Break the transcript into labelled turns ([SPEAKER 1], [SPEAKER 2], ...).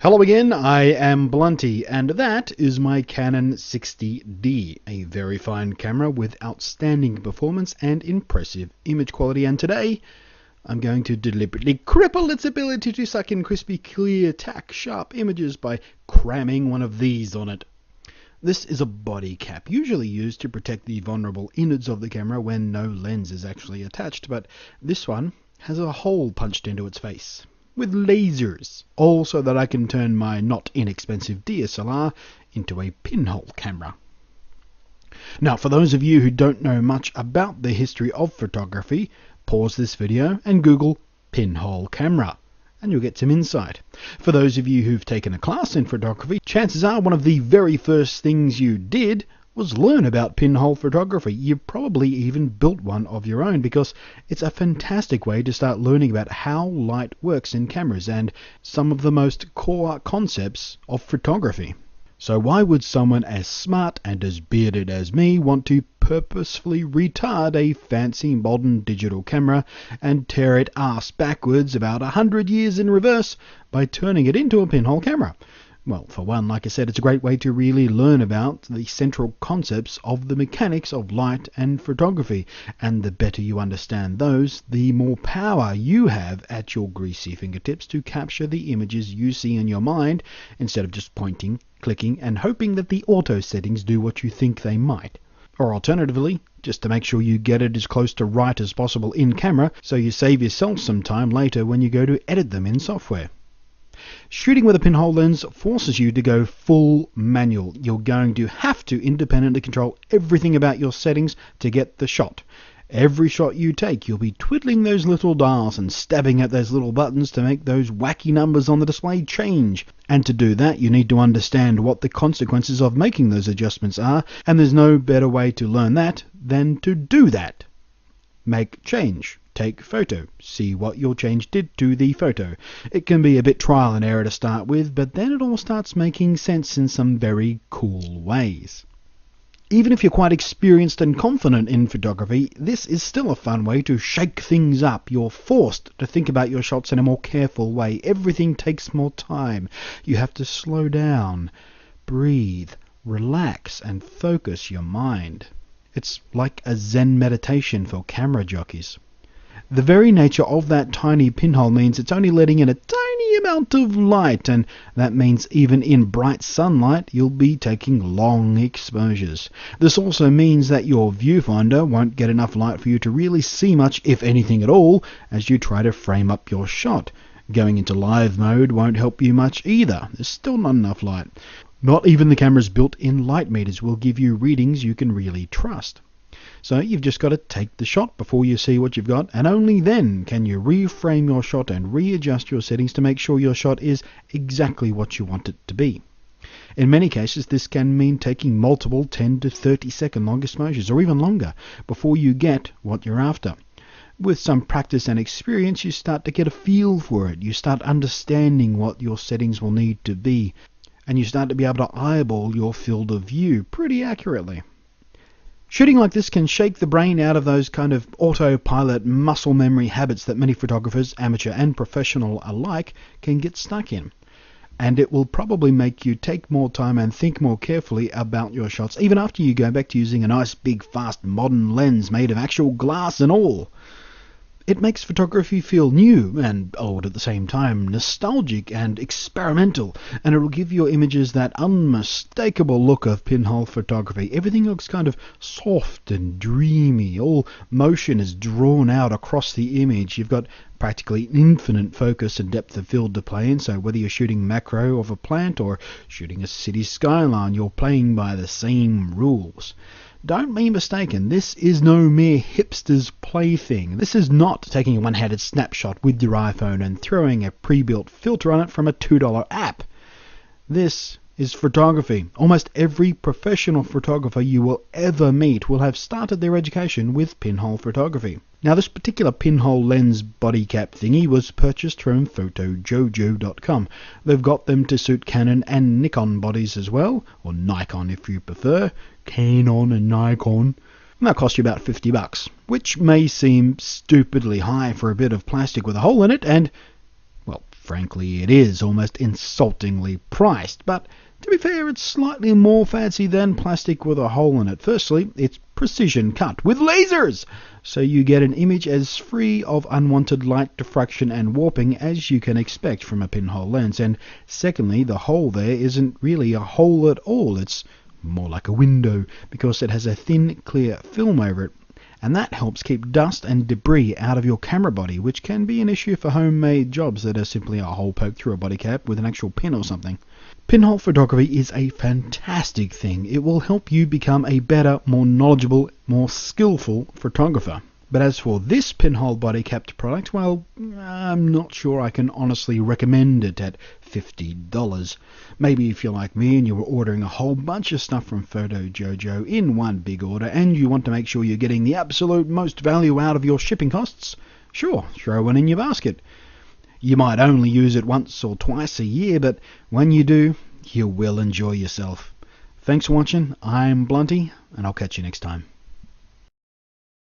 [SPEAKER 1] Hello again, I am Blunty, and that is my Canon 60D, a very fine camera with outstanding performance and impressive image quality. And today, I'm going to deliberately cripple its ability to suck in crispy, clear, tack, sharp images by cramming one of these on it. This is a body cap, usually used to protect the vulnerable innards of the camera when no lens is actually attached, but this one has a hole punched into its face with lasers, all so that I can turn my not inexpensive DSLR into a pinhole camera. Now, for those of you who don't know much about the history of photography, pause this video and Google pinhole camera, and you'll get some insight. For those of you who've taken a class in photography, chances are one of the very first things you did was learn about pinhole photography. You probably even built one of your own, because it's a fantastic way to start learning about how light works in cameras and some of the most core concepts of photography. So why would someone as smart and as bearded as me want to purposefully retard a fancy modern digital camera and tear it ass backwards about 100 years in reverse by turning it into a pinhole camera? Well, for one, like I said, it's a great way to really learn about the central concepts of the mechanics of light and photography. And the better you understand those, the more power you have at your greasy fingertips to capture the images you see in your mind, instead of just pointing, clicking, and hoping that the auto settings do what you think they might. Or alternatively, just to make sure you get it as close to right as possible in camera, so you save yourself some time later when you go to edit them in software. Shooting with a pinhole lens forces you to go full manual. You're going to have to independently control everything about your settings to get the shot. Every shot you take, you'll be twiddling those little dials and stabbing at those little buttons to make those wacky numbers on the display change. And to do that, you need to understand what the consequences of making those adjustments are, and there's no better way to learn that than to do that. Make change. Take photo. See what your change did to the photo. It can be a bit trial and error to start with, but then it all starts making sense in some very cool ways. Even if you're quite experienced and confident in photography, this is still a fun way to shake things up. You're forced to think about your shots in a more careful way. Everything takes more time. You have to slow down, breathe, relax, and focus your mind. It's like a Zen meditation for camera jockeys. The very nature of that tiny pinhole means it's only letting in a tiny amount of light, and that means even in bright sunlight you'll be taking long exposures. This also means that your viewfinder won't get enough light for you to really see much, if anything at all, as you try to frame up your shot. Going into live mode won't help you much either. There's still not enough light. Not even the camera's built-in light meters will give you readings you can really trust. So you've just got to take the shot before you see what you've got, and only then can you reframe your shot and readjust your settings to make sure your shot is exactly what you want it to be. In many cases, this can mean taking multiple 10 to 30 second long exposures, or even longer, before you get what you're after. With some practice and experience, you start to get a feel for it. You start understanding what your settings will need to be, and you start to be able to eyeball your field of view pretty accurately. Shooting like this can shake the brain out of those kind of autopilot muscle memory habits that many photographers, amateur and professional alike, can get stuck in. And it will probably make you take more time and think more carefully about your shots, even after you go back to using a nice big fast modern lens made of actual glass and all. It makes photography feel new and old at the same time, nostalgic and experimental, and it will give your images that unmistakable look of pinhole photography. Everything looks kind of soft and dreamy. All motion is drawn out across the image. You've got practically infinite focus and depth of field to play in, so whether you're shooting macro of a plant or shooting a city skyline, you're playing by the same rules. Don't be mistaken, this is no mere hipster's plaything. This is not taking a one-handed snapshot with your iPhone and throwing a pre-built filter on it from a $2 app. This is photography. Almost every professional photographer you will ever meet will have started their education with pinhole photography. Now, this particular pinhole lens body cap thingy was purchased from photojojo.com. They've got them to suit Canon and Nikon bodies as well, or Nikon if you prefer. Canon and Nikon. And they'll cost you about $50, which may seem stupidly high for a bit of plastic with a hole in it, and, well, Frankly, it is almost insultingly priced, but to be fair, it's slightly more fancy than plastic with a hole in it. Firstly, it's precision cut with lasers, so you get an image as free of unwanted light diffraction and warping as you can expect from a pinhole lens. And secondly, the hole there isn't really a hole at all. It's more like a window because it has a thin, clear film over it. And that helps keep dust and debris out of your camera body, which can be an issue for homemade jobs that are simply a hole poked through a body cap with an actual pin or something. Pinhole photography is a fantastic thing. It will help you become a better, more knowledgeable, more skillful photographer. But as for this pinhole body capped product, well, I'm not sure I can honestly recommend it at $50. Maybe if you're like me and you were ordering a whole bunch of stuff from Photo Jojo in one big order and you want to make sure you're getting the absolute most value out of your shipping costs, sure, throw one in your basket. You might only use it once or twice a year, but when you do, you will enjoy yourself. Thanks for watching. I'm Blunty, and I'll catch you next time.